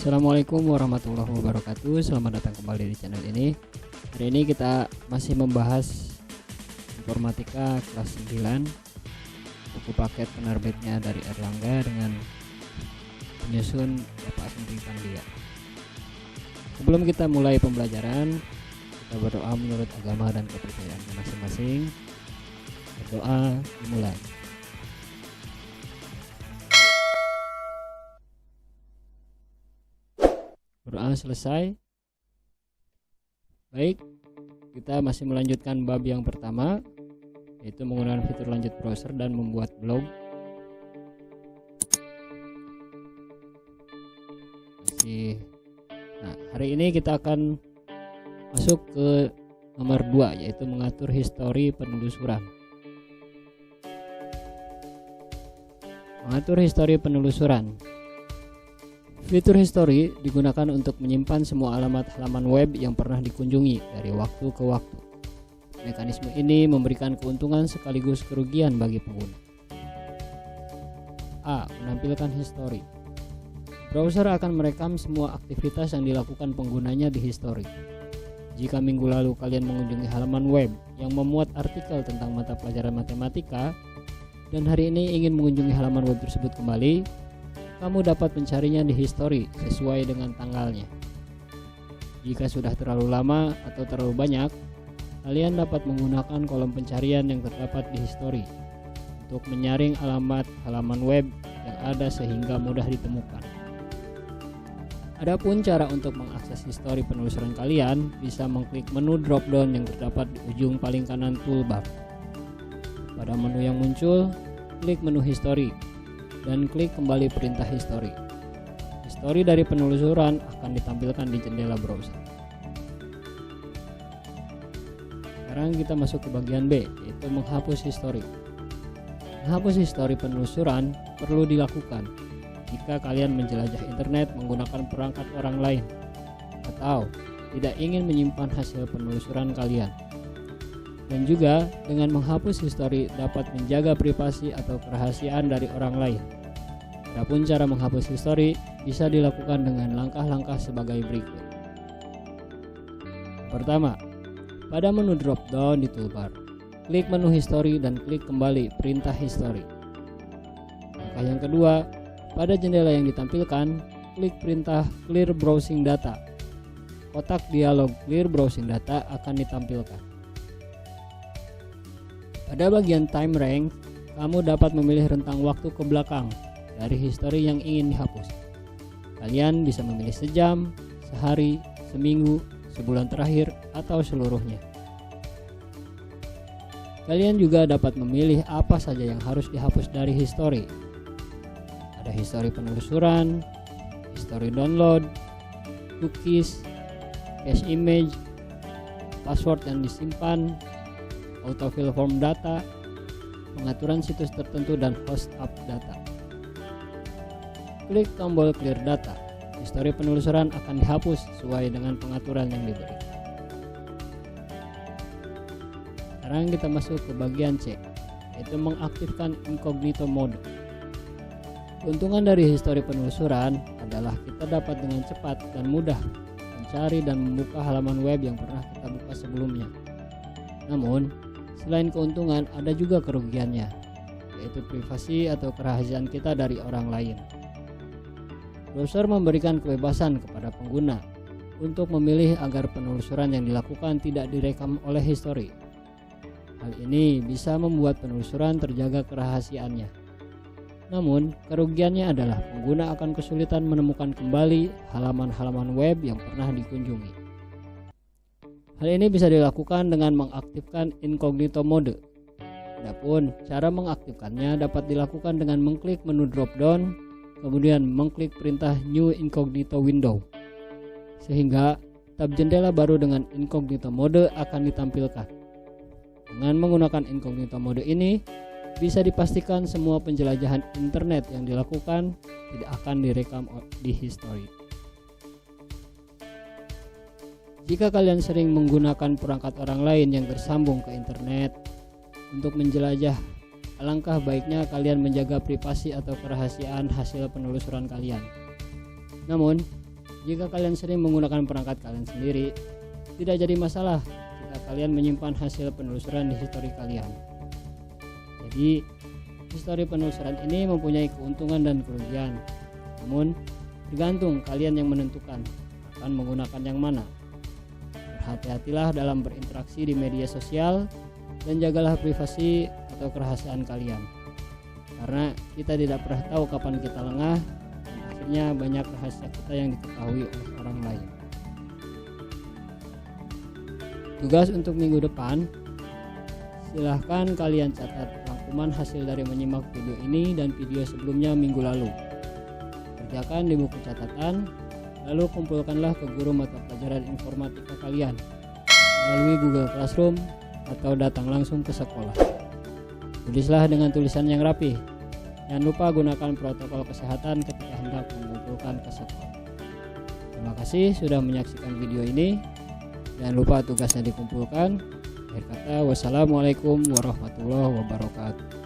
Assalamualaikum warahmatullahi wabarakatuh. Selamat datang kembali di channel ini. Hari ini kita masih membahas informatika kelas 9, buku paket penerbitnya dari Erlangga dengan penyusun Bapak Sendiri Pandia. Sebelum kita mulai pembelajaran, kita berdoa menurut agama dan kepercayaan masing-masing. Berdoa dimulai. Berdoa selesai. Baik, kita masih melanjutkan bab yang pertama, yaitu menggunakan fitur lanjut browser dan membuat blog. Nah, hari ini kita akan masuk ke nomor 2, yaitu mengatur histori penelusuran. Mengatur histori penelusuran. Fitur history digunakan untuk menyimpan semua alamat halaman web yang pernah dikunjungi dari waktu ke waktu. Mekanisme ini memberikan keuntungan sekaligus kerugian bagi pengguna. A. Menampilkan history. Browser akan merekam semua aktivitas yang dilakukan penggunanya di history. Jika minggu lalu kalian mengunjungi halaman web yang memuat artikel tentang mata pelajaran matematika, dan hari ini ingin mengunjungi halaman web tersebut kembali, kamu dapat mencarinya di history sesuai dengan tanggalnya. Jika sudah terlalu lama atau terlalu banyak, kalian dapat menggunakan kolom pencarian yang terdapat di history untuk menyaring alamat halaman web yang ada sehingga mudah ditemukan. Adapun cara untuk mengakses history penelusuran kalian, bisa mengklik menu drop-down yang terdapat di ujung paling kanan toolbar. Pada menu yang muncul, klik menu history dan klik kembali perintah history. History dari penelusuran akan ditampilkan di jendela browser. Sekarang kita masuk ke bagian B, yaitu menghapus history. Menghapus history penelusuran perlu dilakukan jika kalian menjelajah internet menggunakan perangkat orang lain atau tidak ingin menyimpan hasil penelusuran kalian. Dan juga dengan menghapus history dapat menjaga privasi atau kerahasiaan dari orang lain. Adapun cara menghapus history bisa dilakukan dengan langkah-langkah sebagai berikut. Pertama, pada menu drop down di toolbar, klik menu history dan klik kembali perintah history. Langkah yang kedua, pada jendela yang ditampilkan, klik perintah clear browsing data. Kotak dialog clear browsing data akan ditampilkan. Pada bagian time range, kamu dapat memilih rentang waktu ke belakang dari history yang ingin dihapus. Kalian bisa memilih sejam, sehari, seminggu, sebulan terakhir, atau seluruhnya. Kalian juga dapat memilih apa saja yang harus dihapus dari history. Ada history penelusuran, history download, cookies, cache image, password yang disimpan, autofill form data, pengaturan situs tertentu, dan host up data. Klik tombol clear data. History penelusuran akan dihapus sesuai dengan pengaturan yang diberi. Sekarang kita masuk ke bagian C, yaitu mengaktifkan incognito mode. Keuntungan dari history penelusuran adalah kita dapat dengan cepat dan mudah mencari dan membuka halaman web yang pernah kita buka sebelumnya. Namun, selain keuntungan, ada juga kerugiannya, yaitu privasi atau kerahasiaan kita dari orang lain. Browser memberikan kebebasan kepada pengguna untuk memilih agar penelusuran yang dilakukan tidak direkam oleh history. Hal ini bisa membuat penelusuran terjaga kerahasiaannya. Namun, kerugiannya adalah pengguna akan kesulitan menemukan kembali halaman-halaman web yang pernah dikunjungi. Hal ini bisa dilakukan dengan mengaktifkan incognito mode. Adapun cara mengaktifkannya dapat dilakukan dengan mengklik menu drop down, kemudian mengklik perintah new incognito window, sehingga tab jendela baru dengan incognito mode akan ditampilkan. Dengan menggunakan incognito mode ini, bisa dipastikan semua penjelajahan internet yang dilakukan tidak akan direkam di history. Jika kalian sering menggunakan perangkat orang lain yang tersambung ke internet untuk menjelajah, alangkah baiknya kalian menjaga privasi atau kerahasiaan hasil penelusuran kalian. Namun, Jika kalian sering menggunakan perangkat kalian sendiri, tidak jadi masalah jika kalian menyimpan hasil penelusuran di histori kalian. Jadi, histori penelusuran ini mempunyai keuntungan dan kerugian. Namun, tergantung kalian yang menentukan akan menggunakan yang mana. Berhati-hatilah dalam berinteraksi di media sosial dan jagalah privasi atau kerahasiaan kalian. Karena kita tidak pernah tahu kapan kita lengah dan akhirnya banyak rahasia kita yang diketahui oleh orang lain. Tugas untuk minggu depan, silahkan kalian catat rangkuman hasil dari menyimak video ini dan video sebelumnya minggu lalu. Kerjakan di buku catatan, lalu kumpulkanlah ke guru mata pelajaran informatika kalian melalui Google Classroom atau datang langsung ke sekolah. Tulislah dengan tulisan yang rapi. Jangan lupa gunakan protokol kesehatan ketika hendak mengumpulkan ke sekolah. Terima kasih sudah menyaksikan video ini. Jangan lupa tugasnya dikumpulkan. Akhir kata, wassalamualaikum warahmatullahi wabarakatuh.